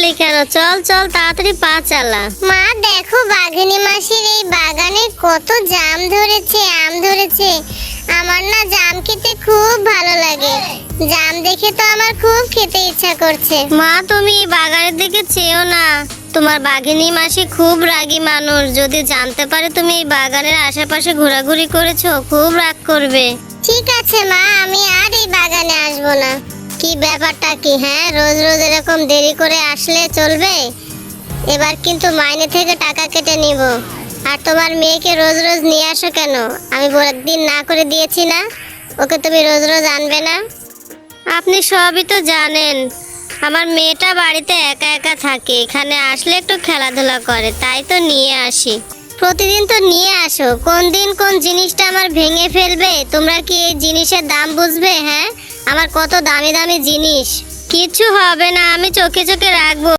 দাঁড়ালি কেন? চল চল তাড়াতাড়ি পা চালা। মা দেখো, বাঘিনী মাসির এই বাগানে কত জাম ধরেছে, আম ধরেছে। আমার না জাম খেতে খুব ভালো লাগে। জাম দেখে তো আমার খুব খেতে ইচ্ছা করছে। মা তুমি বাগানের দিকে চেয়েও না, তোমার বাঘিনী মাসি খুব রাগী মানুষ। যদি জানতে পারে তুমি এই বাগানের আশেপাশে ঘোরাঘুরি করেছো, খুব রাগ করবে। ঠিক আছে মা, আমি আর এই বাগানে আসবো না। কি ব্যাপারটা কি? হ্যাঁ, রোজ রোজ এরকম দেরি করে আসলে চলবে? এবার কিন্তু মাইনে থেকে টাকা কেটে নিব। আর তোমার মেয়েকে রোজ রোজ নিয়ে আসো কেন? আমি দিন না করে দিয়েছি না, ওকে তুমি রোজ রোজ আনবে না? আপনি সবই তো জানেন, আমার মেয়েটা বাড়িতে একা একা থাকে, এখানে আসলে একটু খেলাধুলা করে, তাই তো নিয়ে আসি। প্রতিদিন তো নিয়ে আসো, কোন দিন কোন জিনিসটা আমার ভেঙে ফেলবে? তোমরা কি এই জিনিসের দাম বুঝবে? হ্যাঁ, আমার কত দামি দামি জিনিস। কিছু হবে না, আমি চোখে চোখে রাখবো।